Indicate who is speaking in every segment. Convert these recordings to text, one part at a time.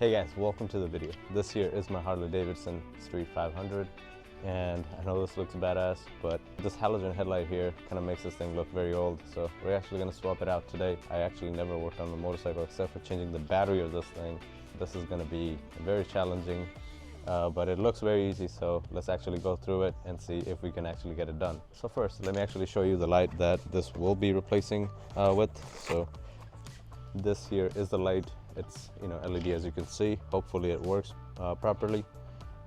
Speaker 1: Hey guys, welcome to the video. This here is my Harley-Davidson Street 500, and I know this looks badass, but this halogen headlight here kind of makes this thing look very old, so we're actually going to swap it out today. I actually never worked on the motorcycle except for changing the battery of this thing. This is going to be very challenging, but it looks very easy, so let's actually go through it and see if we can actually get it done. So first, let me actually show you the light that this will be replacing with. So this here is the light. It's LED, as you can see. Hopefully it works properly,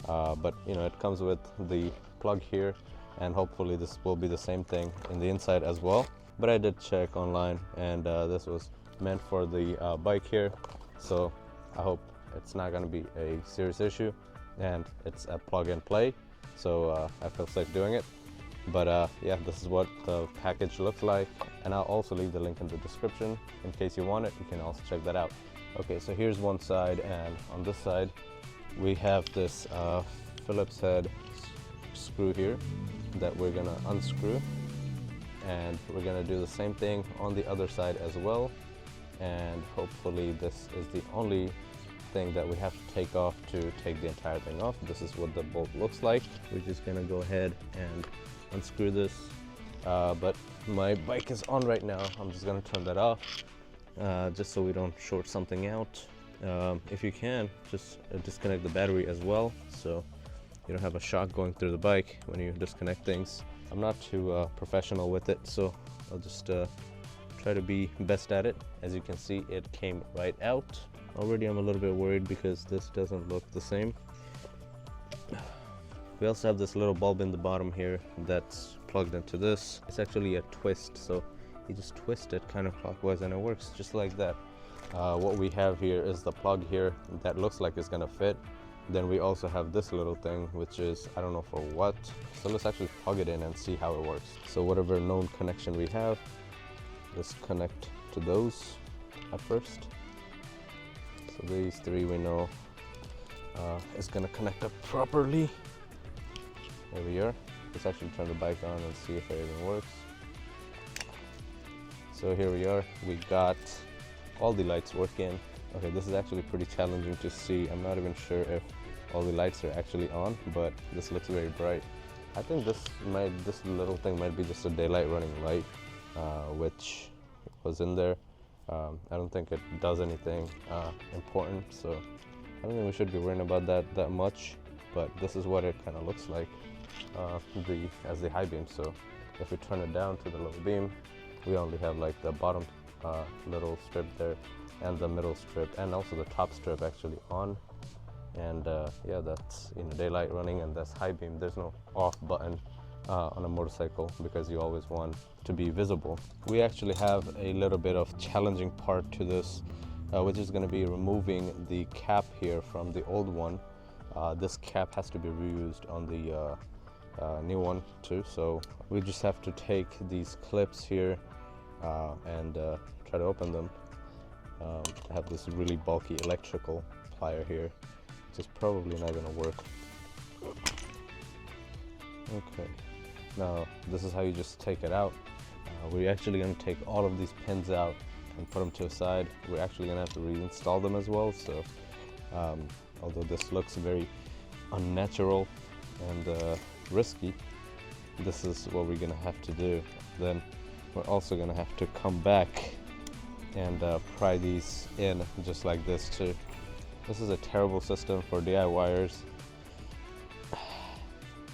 Speaker 1: but it comes with the plug here, and hopefully this will be the same thing in the inside as well. But I did check online, and this was meant for the bike here, so I hope it's not going to be a serious issue, and it's a plug and play, so I feel safe doing it. But yeah, this is what the package looks like, and I'll also leave the link in the description in case you want it. You can also check that out. Okay, so here's one side, and on this side we have this Phillips head screw here that we're gonna unscrew, and we're gonna do the same thing on the other side as well. And hopefully this is the only thing that we have to take off to take the entire thing off. This is what the bolt looks like. We're just gonna go ahead and unscrew this, but my bike is on right now. I'm just gonna turn that off, just so we don't short something out. If you can, just disconnect the battery as well, so you don't have a shock going through the bike when you disconnect things. I'm not too professional with it, so I'll just try to be best at it. As you can see, it came right out. Already I'm a little bit worried because this doesn't look the same. We also have this little bulb in the bottom here that's plugged into this. It's actually a twist, so you just twist it kind of clockwise and it works just like that. What we have here is the plug here that looks like it's gonna fit. Then we also have this little thing, which is, I don't know for what. So let's actually plug it in and see how it works. So whatever known connection we have, let's connect to those at first. So these three we know is gonna connect up properly. There we are. Let's actually turn the bike on and see if everything works. So here we are, we got all the lights working. Okay, this is actually pretty challenging to see. I'm not even sure if all the lights are actually on, but this looks very bright. I think this little thing might be just a daylight running light, which was in there. I don't think it does anything important, so I don't think we should be worrying about that much, but this is what it kind of looks like as the high beam. So if we turn it down to the low beam, we only have like the bottom little strip there and the middle strip and also the top strip actually on. And yeah, that's daylight running, and that's high beam. There's no off button on a motorcycle because you always want to be visible. We actually have a little bit of challenging part to this, which is going to be removing the cap here from the old one. This cap has to be reused on the new one too, so we just have to take these clips here and try to open them. I have this really bulky electrical plier here, which is probably not going to work. Okay, now this is how you just take it out. We're actually going to take all of these pins out and put them to the side. We're actually going to have to reinstall them as well, so although this looks very unnatural and risky, this is what we're going to have to do. Then we're also going to have to come back and pry these in just like this too. This is a terrible system for DIYers.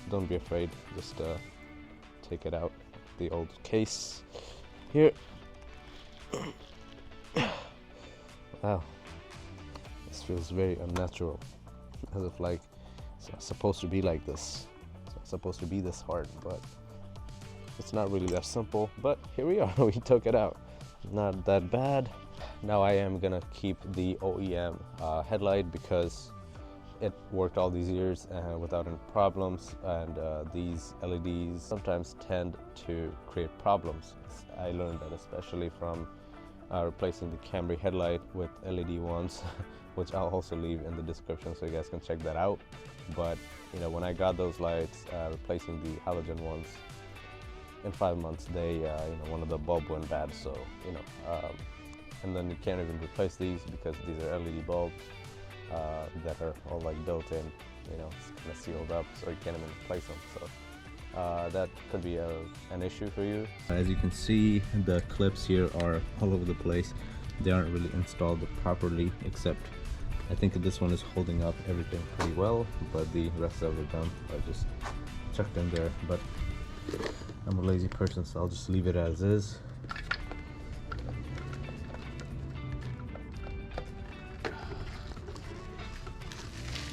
Speaker 1: Don't be afraid, just take it out, the old case here. Wow, this feels very unnatural, as if like it's not supposed to be like this. It's not supposed to be this hard, but it's not really that simple. But here we are, we took it out. Not that bad. Now I am gonna keep the OEM headlight because it worked all these years without any problems, and these LEDs sometimes tend to create problems. I learned that especially from replacing the Camry headlight with LED ones, which I'll also leave in the description so you guys can check that out. But when I got those lights, replacing the halogen ones, in 5 months they one of the bulb went bad, so and then you can't even replace these because these are LED bulbs. that are all like built in, you know, it's kind of sealed up, so you can't even replace them. So that could be an issue for you. As you can see, the clips here are all over the place. They aren't really installed properly, except I think this one is holding up everything pretty well, but the rest of them are just chucked in there. But I'm a lazy person, so I'll just leave it as is.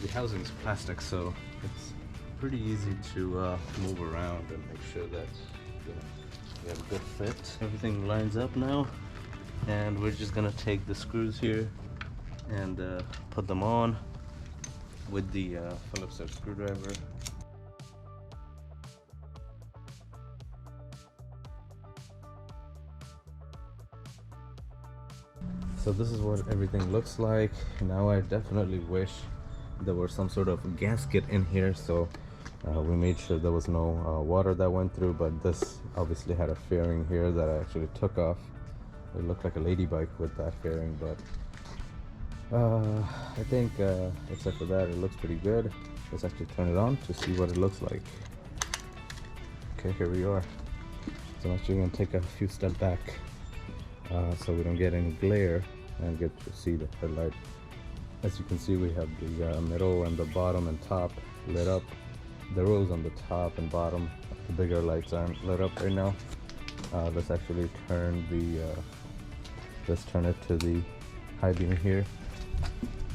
Speaker 1: The housing is plastic, so it's pretty easy to move around and make sure that, you know, we have a good fit. Everything lines up now, and we're just gonna take the screws here and put them on with the Phillips head screwdriver. So this is what everything looks like. Now I definitely wish there was some sort of gasket in here, so we made sure there was no water that went through, but this obviously had a fairing here that I actually took off. It looked like a lady bike with that fairing, but I think except for that, it looks pretty good. Let's actually turn it on to see what it looks like. Okay, here we are. So I'm actually gonna take a few steps back so we don't get any glare and get to see the headlight. As you can see, we have the middle and the bottom and top lit up. The rows on the top and bottom, the bigger lights aren't lit up right now. Let's actually turn the let's turn it to the high beam here,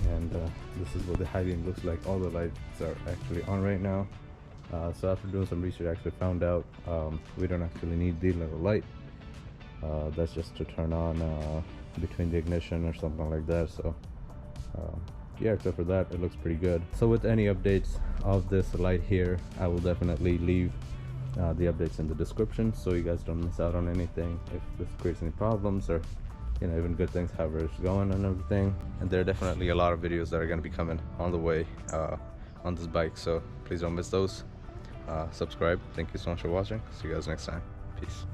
Speaker 1: and this is what the high beam looks like. All the lights are actually on right now. So after doing some research, I actually found out we don't actually need the little light. That's just to turn on between the ignition or something like that. So yeah, except for that, it looks pretty good. So with any updates of this light here, I will definitely leave the updates in the description so you guys don't miss out on anything if this creates any problems, or you know, even good things, however it's going and everything. And there are definitely a lot of videos that are going to be coming on the way on this bike, so please don't miss those. Subscribe. Thank you so much for watching. See you guys next time. Peace.